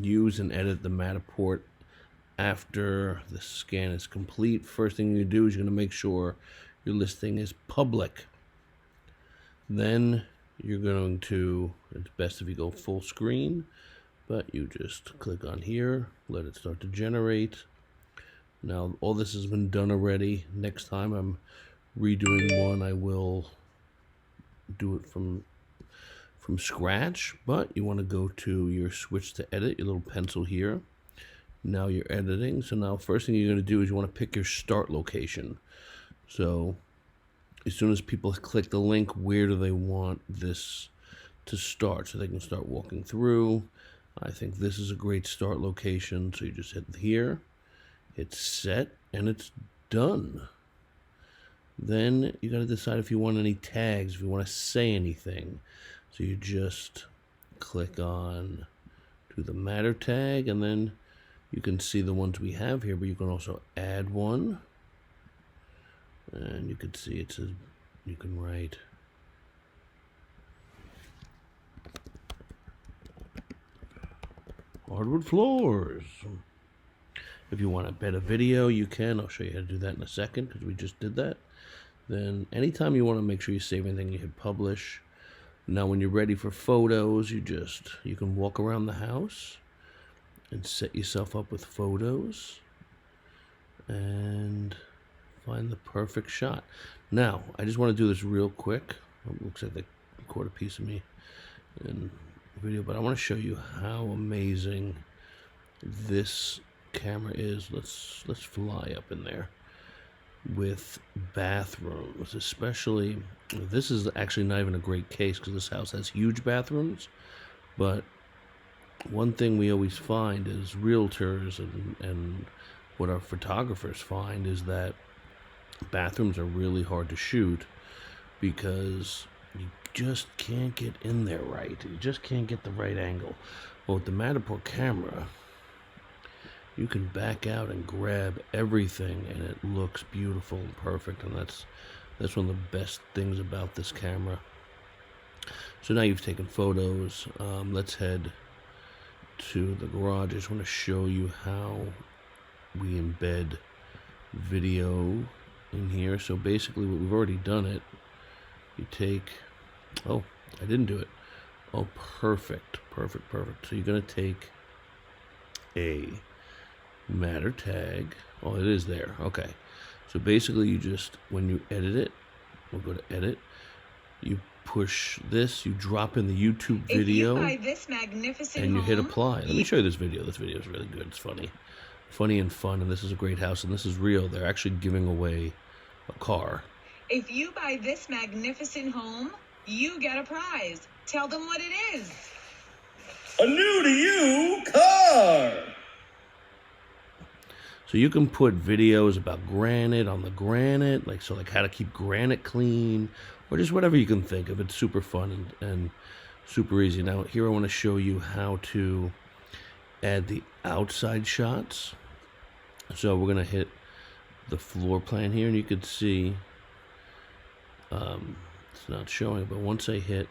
use and edit the Matterport after the scan is complete. First thing you do is you're going to make sure your listing is public. Then you're going to, it's best if you go full screen, but you just click on here, let it start to generate. Now all this has been done already. Next time I'm redoing one, I will do it from scratch, but you want to go to your switch to edit, your little pencil here. Now you're editing. So now first thing you're going to do is you want to pick your start location. So as soon as people click the link, where do they want this to start so they can start walking through? I think this is a great start location. So you just hit here, hit set, and it's done. Then you got to decide if you want any tags, if you want to say anything. So you just click on to the matter tag, and then you can see the ones we have here, but you can also add one. And you can see it says you can write hardwood floors. If you want to embed a video, you can. I'll show you how to do that in a second because we just did that. Then anytime you want to make sure you save anything, you hit publish. Now when you're ready for photos, you can walk around the house and set yourself up with photos and find the perfect shot. Now, I just want to do this real quick. It looks like they recorded a piece of me in the video, but I want to show you how amazing this camera is. Let's fly up in there with bathrooms, especially. This is actually not even a great case because this house has huge bathrooms, but one thing we always find is realtors and what our photographers find is that bathrooms are really hard to shoot because you just can't get in there right. You just can't get the right angle. Well, with the Matterport camera, you can back out and grab everything and it looks beautiful and perfect, and that's one of the best things about this camera. So now you've taken photos. Let's head to the garage. I just want to show you how we embed video in here. So basically we've already done it. You take, oh, I didn't do it. Oh, perfect. So you're going to take a matter tag. Oh, it is there. Okay. So basically you just, when you edit it, we'll go to edit. You push this, you drop in the YouTube video, and you hit apply. Let me show you this video. This video is really good. It's funny and fun, and this is a great house, and this is real. They're actually giving away a car. If you buy this magnificent home, you get a prize. Tell them what it is. A new to you car. So you can put videos about granite on the granite, like how to keep granite clean, or just whatever you can think of. It's super fun and super easy. Now here I want to show you how to add the outside shots. So we're going to hit the floor plan here, and you can see it's not showing, but once I hit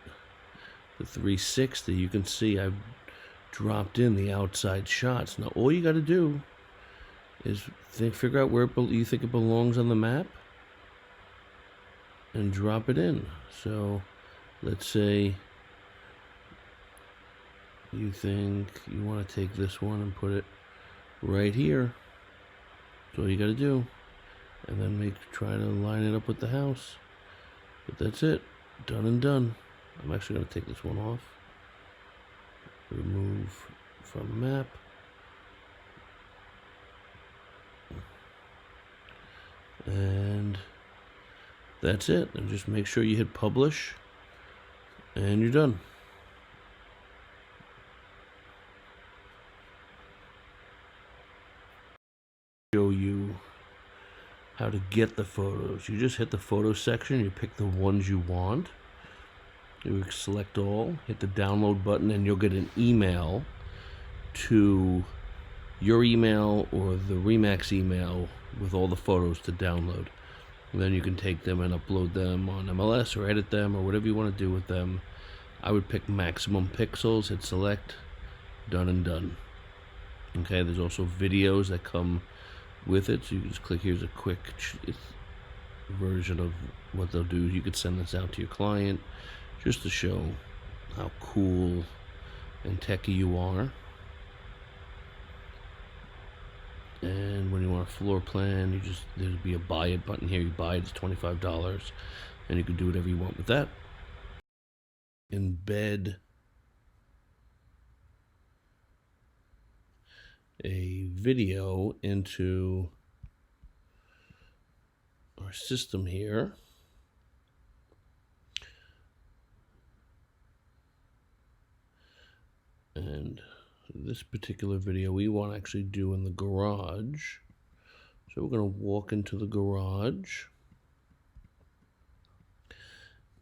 the 360, you can see I've dropped in the outside shots. Now all you got to do is figure out where you think it belongs on the map and drop it in. So let's say you think you want to take this one and put it right here. That's all you got to do, and then try to line it up with the house. But that's it, done and done. I'm actually going to take this one off, remove from map, and that's it. And just make sure you hit publish, and you're done. Show you how to get the photos. You just hit the photo section, you pick the ones you want, you select all, hit the download button, and you'll get an email to your email or the Remax email with all the photos to download. And then you can take them and upload them on MLS or edit them or whatever you want to do with them. I would pick maximum pixels, hit select, done and done. Okay, there's also videos that come with it, so you can just click. Here's a quick version of what they'll do. You could send this out to your client just to show how cool and techy you are. And when you want a floor plan, there'll be a buy it button here. You buy it, it's $25, and you can do whatever you want with that. Embed a video into our system here. And this particular video we want to actually do in the garage. So we're going to walk into the garage,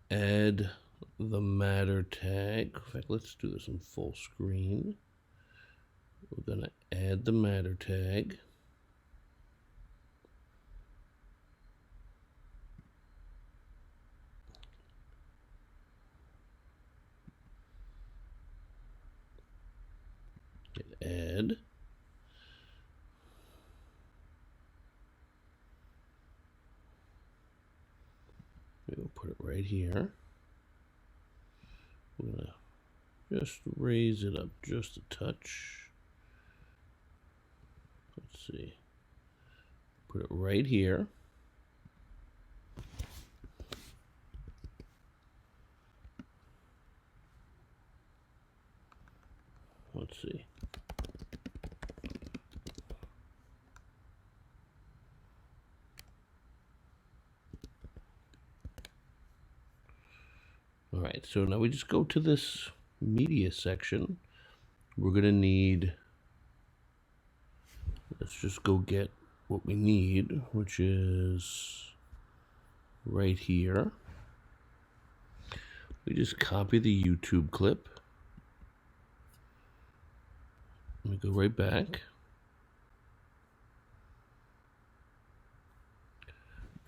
add the matter tag. In fact, let's do this in full screen. We're going to add the matter tag. Hit add. We'll put it right here. We're going to just raise it up just a touch. Let's see. Put it right here. Let's see. All right, so now we just go to this media section. We're going to need, let's just go get what we need, which is right here. We just copy the YouTube clip. Let me go right back.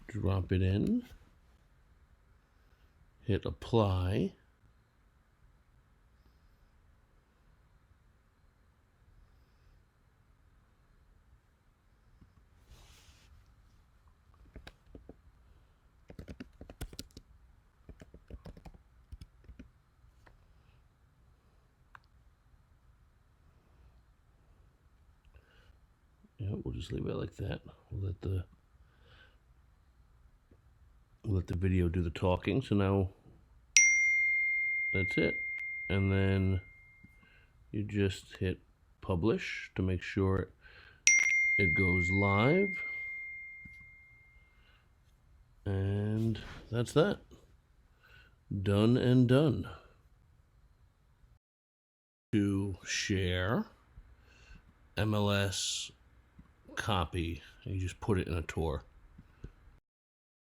Drop it in. Hit apply. Yeah, we'll just leave it like that. We'll let the video do the talking. So now that's it. And then you just hit publish to make sure it goes live. And that's that. Done and done. To share MLS copy, you just put it in a tour.